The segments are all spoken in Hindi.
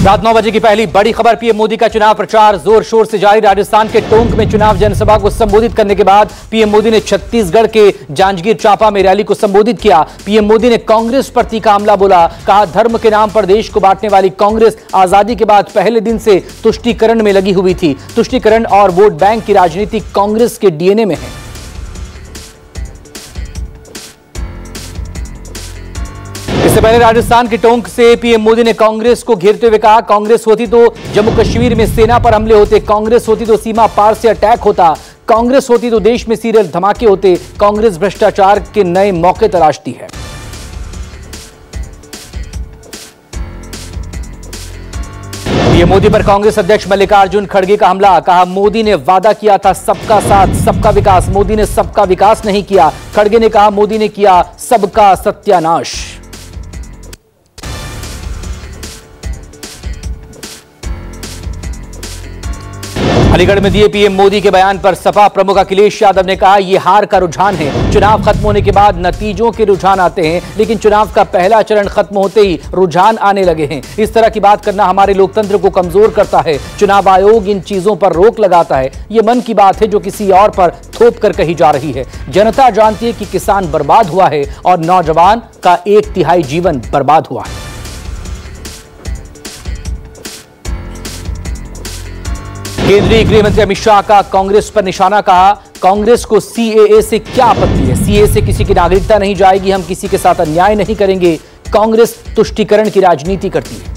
रात 9 बजे की पहली बड़ी खबर। पीएम मोदी का चुनाव प्रचार जोर शोर से जारी। राजस्थान के टोंक में चुनाव जनसभा को संबोधित करने के बाद पीएम मोदी ने छत्तीसगढ़ के जांजगीर चांपा में रैली को संबोधित किया। पीएम मोदी ने कांग्रेस पर तीखा हमला बोला। कहा, धर्म के नाम पर देश को बांटने वाली कांग्रेस आजादी के बाद पहले दिन से तुष्टीकरण में लगी हुई थी। तुष्टीकरण और वोट बैंक की राजनीति कांग्रेस के डीएनए में है। इससे पहले राजस्थान के टोंक से पीएम मोदी ने कांग्रेस को घेरते हुए कहा, कांग्रेस होती तो जम्मू कश्मीर में सेना पर हमले होते, कांग्रेस होती तो सीमा पार से अटैक होता, कांग्रेस होती तो देश में सीरियल धमाके होते। कांग्रेस भ्रष्टाचार के नए मौके तलाशती है। पीएम मोदी पर कांग्रेस अध्यक्ष मल्लिकार्जुन खड़गे का हमला। कहा, मोदी ने वादा किया था सबका साथ सबका विकास, मोदी ने सबका विकास नहीं किया। खड़गे ने कहा, मोदी ने किया सबका सत्यानाश। अलीगढ़ में दिए पीएम मोदी के बयान पर सपा प्रमुख अखिलेश यादव ने कहा, यह हार का रुझान है। चुनाव खत्म होने के बाद नतीजों के रुझान आते हैं, लेकिन चुनाव का पहला चरण खत्म होते ही रुझान आने लगे हैं। इस तरह की बात करना हमारे लोकतंत्र को कमजोर करता है। चुनाव आयोग इन चीजों पर रोक लगाता है। यह मन की बात है जो किसी और पर थोप कर कही जा रही है। जनता जानती है कि किसान बर्बाद हुआ है और नौजवान का 1/3 जीवन बर्बाद हुआ है। केंद्रीय गृह मंत्री अमित शाह का कांग्रेस पर निशाना। कहा, कांग्रेस को सीएए से क्या आपत्ति है? सीएए से किसी की नागरिकता नहीं जाएगी। हम किसी के साथ अन्याय नहीं करेंगे। कांग्रेस तुष्टीकरण की राजनीति करती है।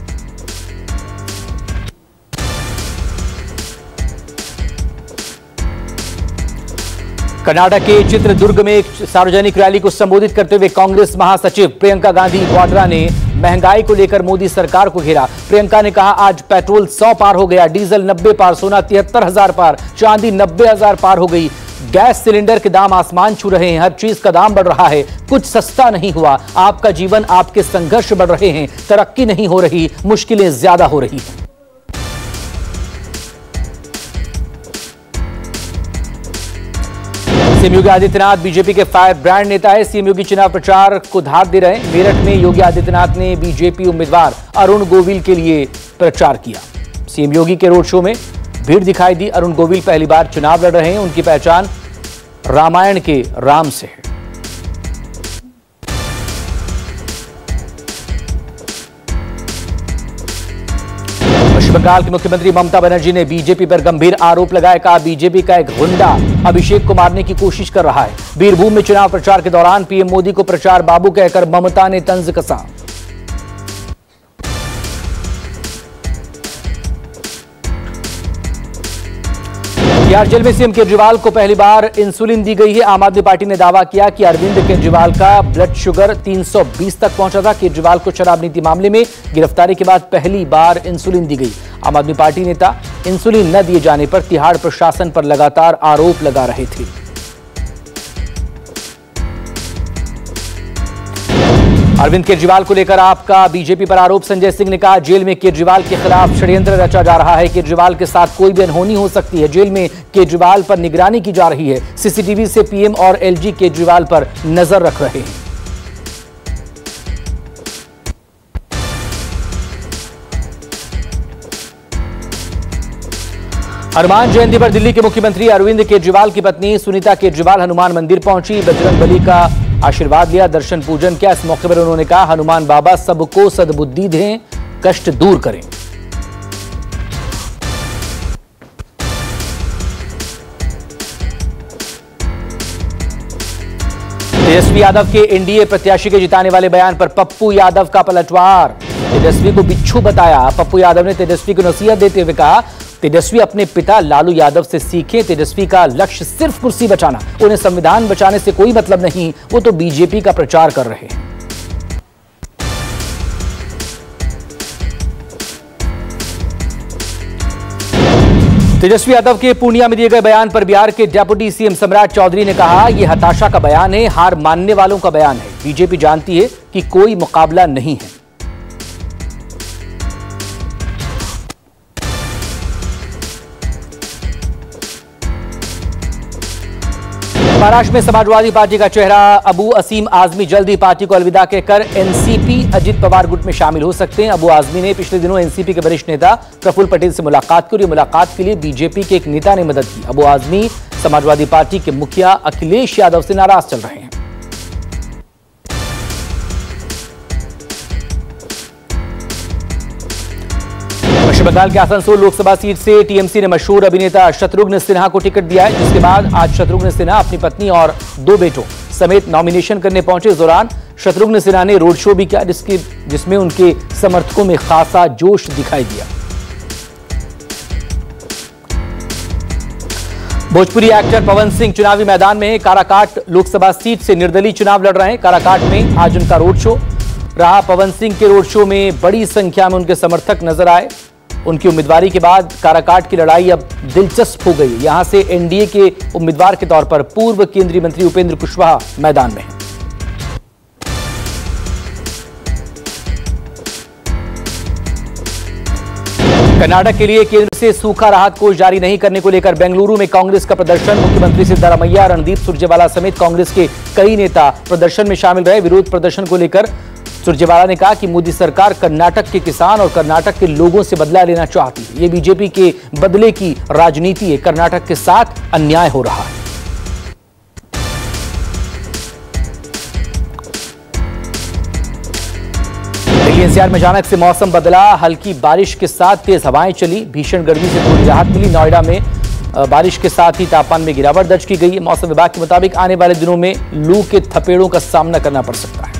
कर्नाटक के चित्रदुर्ग में एक सार्वजनिक रैली को संबोधित करते हुए कांग्रेस महासचिव प्रियंका गांधी वाड्रा ने महंगाई को लेकर मोदी सरकार को घेरा। प्रियंका ने कहा, आज पेट्रोल 100 पार हो गया, डीजल 90 पार, सोना 73,000 पार, चांदी 90,000 पार हो गई। गैस सिलेंडर के दाम आसमान छू रहे हैं। हर चीज का दाम बढ़ रहा है। कुछ सस्ता नहीं हुआ। आपका जीवन, आपके संघर्ष बढ़ रहे हैं। तरक्की नहीं हो रही, मुश्किलें ज्यादा हो रही हैं। सीएम योगी आदित्यनाथ बीजेपी के फायर ब्रांड नेता है। सीएम योगी चुनाव प्रचार को धार दे रहे हैं। मेरठ में योगी आदित्यनाथ ने बीजेपी उम्मीदवार अरुण गोविल के लिए प्रचार किया। सीएम योगी के रोड शो में भीड़ दिखाई दी। अरुण गोविल पहली बार चुनाव लड़ रहे हैं। उनकी पहचान रामायण के राम से है। पश्चिम बंगाल की मुख्यमंत्री ममता बनर्जी ने बीजेपी पर गंभीर आरोप लगाए। कहा, बीजेपी का एक गुंडा अभिषेक को मारने की कोशिश कर रहा है। बीरभूम में चुनाव प्रचार के दौरान पीएम मोदी को प्रचार बाबू कहकर ममता ने तंज कसा। तिहाड़ जेल में सीएम केजरीवाल को पहली बार इंसुलिन दी गई है। आम आदमी पार्टी ने दावा किया कि अरविंद केजरीवाल का ब्लड शुगर 320 तक पहुंचा था। केजरीवाल को शराब नीति मामले में गिरफ्तारी के बाद पहली बार इंसुलिन दी गई। आम आदमी पार्टी नेता इंसुलिन न दिए जाने पर तिहाड़ प्रशासन पर लगातार आरोप लगा रहे थे। अरविंद केजरीवाल को लेकर आपका बीजेपी पर आरोप। संजय सिंह ने कहा, जेल में केजरीवाल के खिलाफ षड्यंत्र रचा जा रहा है। केजरीवाल के साथ कोई भी अनहोनी हो सकती है। जेल में केजरीवाल पर निगरानी की जा रही है। सीसीटीवी से पीएम और एलजी केजरीवाल पर नजर रख रहे हैं। हनुमान जयंती पर दिल्ली के मुख्यमंत्री अरविंद केजरीवाल की पत्नी सुनीता केजरीवाल हनुमान मंदिर पहुंची। बजरंगबली का आशीर्वाद लिया, दर्शन पूजन किया। इस मौके पर उन्होंने कहा, हनुमान बाबा सबको सद्बुद्धि दें, कष्ट दूर करें। तेजस्वी यादव के एनडीए प्रत्याशी के जिताने वाले बयान पर पप्पू यादव का पलटवार। तेजस्वी को बिच्छू बताया। पप्पू यादव ने तेजस्वी को नसीहत देते हुए कहा, तेजस्वी अपने पिता लालू यादव से सीखें। तेजस्वी का लक्ष्य सिर्फ कुर्सी बचाना, उन्हें संविधान बचाने से कोई मतलब नहीं। वो तो बीजेपी का प्रचार कर रहे हैं। तेजस्वी यादव के पूर्णिया में दिए गए बयान पर बिहार के डेप्यूटी सीएम सम्राट चौधरी ने कहा, यह हताशा का बयान है, हार मानने वालों का बयान है। बीजेपी जानती है कि कोई मुकाबला नहीं है। महाराष्ट्र में समाजवादी पार्टी का चेहरा अबू असीम आजमी जल्द ही पार्टी को अलविदा कहकर एनसीपी अजित पवार गुट में शामिल हो सकते हैं। अबू आजमी ने पिछले दिनों एनसीपी के वरिष्ठ नेता प्रफुल्ल पटेल से मुलाकात की और मुलाकात के लिए बीजेपी के एक नेता ने मदद की। अबू आजमी समाजवादी पार्टी के मुखिया अखिलेश यादव से नाराज चल रहे हैं। पश्चिम बंगाल के आसनसोल लोकसभा सीट से टीएमसी ने मशहूर अभिनेता शत्रुघ्न सिन्हा को टिकट दिया है, जिसके बाद आज शत्रुघ्न सिन्हा अपनी पत्नी और 2 बेटों समेत नॉमिनेशन करने पहुंचे। इस दौरान शत्रुघ्न सिन्हा ने रोड शो भी किया, जिसमें उनके समर्थकों में खासा जोश दिखाई दिया। भोजपुरी एक्टर पवन सिंह चुनावी मैदान में काराकाट लोकसभा सीट से निर्दलीय चुनाव लड़ रहे हैं। काराकाट में आज उनका रोड शो रहा। पवन सिंह के रोड शो में बड़ी संख्या में उनके समर्थक नजर आए। उनकी उम्मीदवारी के बाद काराकाट की लड़ाई अब दिलचस्प हो गई। यहां से एनडीए के उम्मीदवार के तौर पर पूर्व केंद्रीय मंत्री उपेंद्र कुशवाहा मैदान में हैं। कर्नाटक के लिए केंद्र से सूखा राहत कोष जारी नहीं करने को लेकर बेंगलुरु में कांग्रेस का प्रदर्शन। मुख्यमंत्री सिद्धरामैया, रणदीप सुरजेवाला समेत कांग्रेस के कई नेता प्रदर्शन में शामिल रहे। विरोध प्रदर्शन को लेकर सुरजेवाला ने कहा कि मोदी सरकार कर्नाटक के किसान और कर्नाटक के लोगों से बदला लेना चाहती है। ये बीजेपी के बदले की राजनीति है। कर्नाटक के साथ अन्याय हो रहा है। दिल्ली एनसीआर में अचानक से मौसम बदला। हल्की बारिश के साथ तेज हवाएं चली। भीषण गर्मी से थोड़ी राहत मिली। नोएडा में बारिश के साथ ही तापमान में गिरावट दर्ज की गई है। मौसम विभाग के मुताबिक आने वाले दिनों में लू के थपेड़ों का सामना करना पड़ सकता है।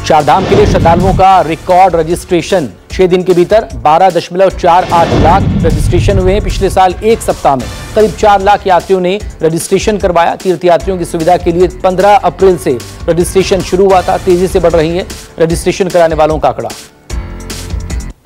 चारधाम के लिए श्रद्धालुओं का रिकॉर्ड रजिस्ट्रेशन 6 दिन के भीतर 12.48 लाख रजिस्ट्रेशन हुए हैं। पिछले साल एक सप्ताह में करीब 4 लाख यात्रियों ने रजिस्ट्रेशन करवाया। तीर्थयात्रियों की सुविधा के लिए 15 अप्रैल से रजिस्ट्रेशन शुरू हुआ था। तेजी से बढ़ रही है रजिस्ट्रेशन कराने वालों का आंकड़ा।